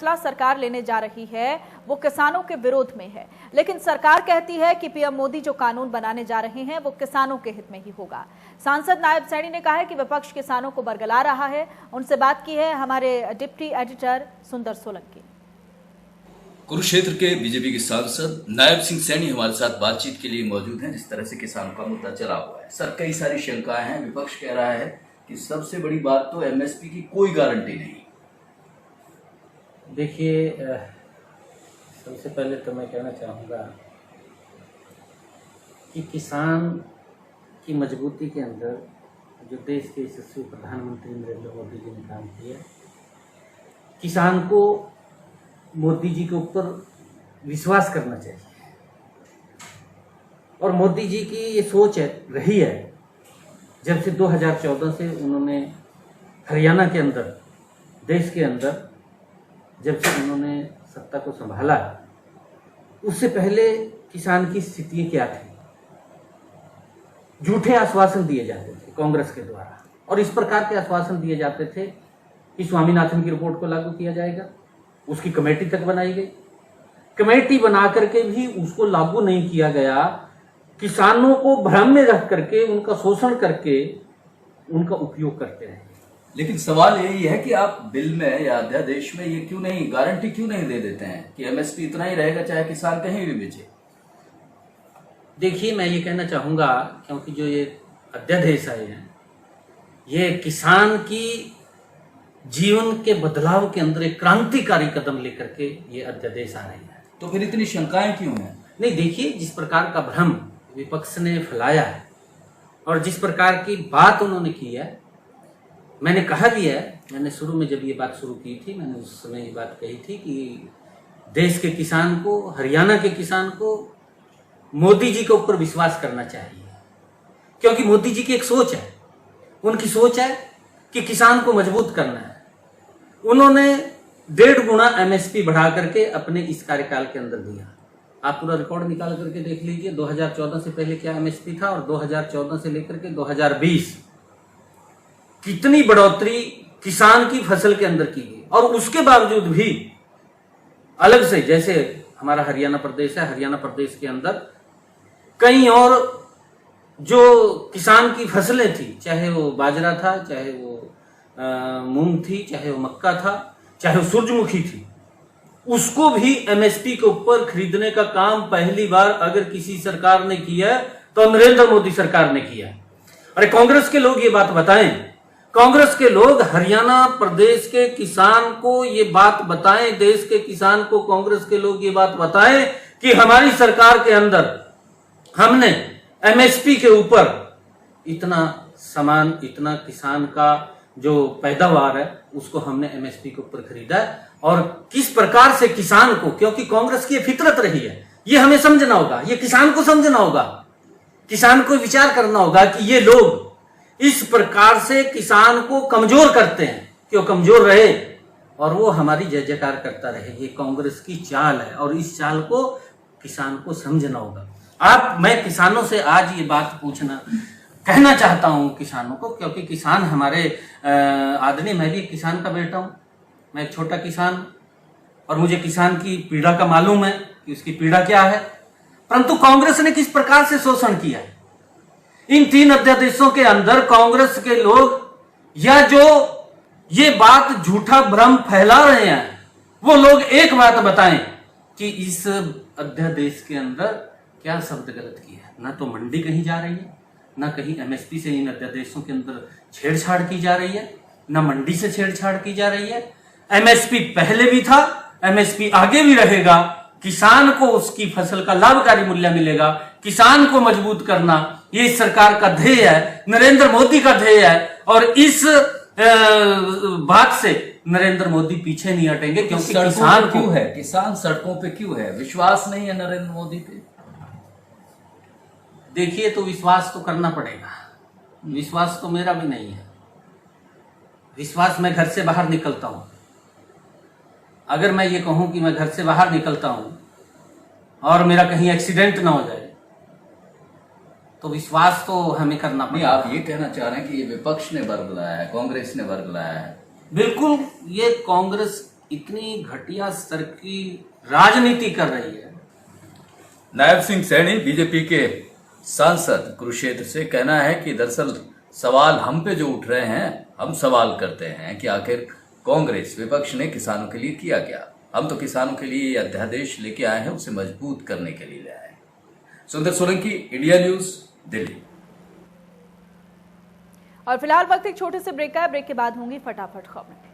फैसला सरकार लेने जा रही है वो किसानों के विरोध में है, लेकिन सरकार कहती है कि पीएम मोदी जो कानून बनाने जा रहे हैं वो किसानों के हित में ही होगा। सांसद नायब सैनी ने कहा है कि विपक्ष किसानों को बरगला रहा है। उनसे बात की है हमारे डिप्टी एडिटर सुंदर सोलंकी। कुरुक्षेत्र के बीजेपी के सांसद नायब सिंह सैनी हमारे साथ बातचीत के लिए मौजूद हैं। जिस तरह से किसानों का मुद्दा चला हुआ है, सर कई सारी शंकाएं हैं। विपक्ष कह रहा है कि सबसे बड़ी बात तो एमएसपी की कोई गारंटी नहीं। देखिए, सबसे पहले तो मैं कहना चाहूँगा कि किसान की मजबूती के अंदर जो देश के यशस्वी प्रधानमंत्री नरेंद्र मोदी जी ने काम किया, किसान को मोदी जी के ऊपर विश्वास करना चाहिए। और मोदी जी की ये सोच रही है, जब से 2014 से उन्होंने हरियाणा के अंदर, देश के अंदर जब से उन्होंने सत्ता को संभाला, उससे पहले किसान की स्थिति क्या थी? झूठे आश्वासन दिए जाते थे कांग्रेस के द्वारा, और इस प्रकार के आश्वासन दिए जाते थे कि स्वामीनाथन की रिपोर्ट को लागू किया जाएगा। उसकी कमेटी तक बनाई गई, कमेटी बना करके भी उसको लागू नहीं किया गया। किसानों को भ्रम में रख करके, उनका शोषण करके, उनका उपयोग करते रहे। लेकिन सवाल यही है कि आप बिल में या अध्यादेश में ये क्यों नहीं, गारंटी क्यों नहीं दे देते हैं कि एमएसपी इतना ही रहेगा चाहे किसान कहीं भी बेचे? देखिए, मैं ये कहना चाहूंगा, क्योंकि जो ये अध्यादेश आए हैं, ये किसान की जीवन के बदलाव के अंदर एक क्रांतिकारी कदम लेकर के ये अध्यादेश आ रहे हैं। तो फिर इतनी शंकाएं क्यों हैं? नहीं, देखिए, जिस प्रकार का भ्रम विपक्ष ने फैलाया है और जिस प्रकार की बात उन्होंने की है, मैंने कहा भी है, मैंने शुरू में जब ये बात शुरू की थी, मैंने उस समय ये बात कही थी कि देश के किसान को, हरियाणा के किसान को मोदी जी के ऊपर विश्वास करना चाहिए, क्योंकि मोदी जी की एक सोच है, उनकी सोच है कि किसान को मजबूत करना है। उन्होंने 1.5 गुना एमएसपी बढ़ा करके अपने इस कार्यकाल के अंदर दिया। आप पूरा रिकॉर्ड निकाल करके देख लीजिए, 2014 से पहले क्या एमएसपी था और 2014 से लेकर के 2020 कितनी बढ़ोतरी किसान की फसल के अंदर की गई। और उसके बावजूद भी अलग से, जैसे हमारा हरियाणा प्रदेश है, हरियाणा प्रदेश के अंदर कई और जो किसान की फसलें थी, चाहे वो बाजरा था, चाहे वो मूंग थी, चाहे वो मक्का था, चाहे वो सूरजमुखी थी, उसको भी एमएसपी के ऊपर खरीदने का काम पहली बार अगर किसी सरकार ने किया तो नरेंद्र मोदी सरकार ने किया। अरे कांग्रेस के लोग ये बात बताएं, कांग्रेस के लोग हरियाणा प्रदेश के किसान को ये बात बताएं, देश के किसान को कांग्रेस के लोग ये बात बताएं कि हमारी सरकार के अंदर हमने एमएसपी के ऊपर इतना सामान, इतना किसान का जो पैदावार है उसको हमने एमएसपी के ऊपर खरीदा है। और किस प्रकार से किसान को, क्योंकि कांग्रेस की फितरत रही है, ये हमें समझना होगा, ये किसान को समझना होगा, किसान को विचार करना होगा कि ये लोग इस प्रकार से किसान को कमजोर करते हैं, क्यों कमजोर रहे और वो हमारी जय जयकार करता रहे। ये कांग्रेस की चाल है और इस चाल को किसान को समझना होगा। मैं किसानों से आज ये बात कहना चाहता हूं किसानों को, क्योंकि किसान हमारे आदरणीय, मैं भी एक किसान का बेटा हूं, मैं एक छोटा किसान, और मुझे किसान की पीड़ा का मालूम है कि उसकी पीड़ा क्या है। परंतु कांग्रेस ने किस प्रकार से शोषण किया है इन 3 अध्यादेशों के अंदर। कांग्रेस के लोग या जो ये बात झूठा भ्रम फैला रहे हैं, वो लोग एक बात बताएं कि इस अध्यादेश के अंदर क्या शब्द गलत किया है। ना तो मंडी कहीं जा रही है, ना कहीं एमएसपी से इन अध्यादेशों के अंदर छेड़छाड़ की जा रही है, ना मंडी से छेड़छाड़ की जा रही है। एमएसपी पहले भी था, एमएसपी आगे भी रहेगा। किसान को उसकी फसल का लाभकारी मूल्य मिलेगा, किसान को मजबूत करना ये इस सरकार का ध्येय है, नरेंद्र मोदी का ध्येय है। और इस बात से नरेंद्र मोदी पीछे नहीं हटेंगे, क्योंकि किसान क्यों है, किसान सड़कों पे क्यों है? विश्वास नहीं है नरेंद्र मोदी पे? देखिए, तो विश्वास तो करना पड़ेगा। विश्वास तो मेरा भी नहीं है। विश्वास, मैं घर से बाहर निकलता हूं, अगर मैं ये कहूं कि मैं घर से बाहर निकलता हूं और मेरा कहीं एक्सीडेंट ना हो जाए, तो विश्वास तो हमें करना पड़ेगा। आप ये कहना चाह रहे हैं कि ये विपक्ष ने वर्ग लाया है, कांग्रेस ने वर्ग लाया है? बिल्कुल, ये कांग्रेस इतनी घटिया स्तर की राजनीति कर रही है। नायब सिंह सैनी बीजेपी के सांसद कुरुक्षेत्र से कहना है कि दरअसल सवाल हम पे जो उठ रहे हैं, हम सवाल करते हैं कि आखिर कांग्रेस विपक्ष ने किसानों के लिए किया क्या। हम तो किसानों के लिए अध्यादेश लेके आए हैं, उसे मजबूत करने के लिए ले आए हैं। सुंदर सोलंकी, इंडिया न्यूज, दिल्ली। और फिलहाल वक्त एक छोटे से ब्रेक का है। ब्रेक के बाद होंगी फटाफट खबरें।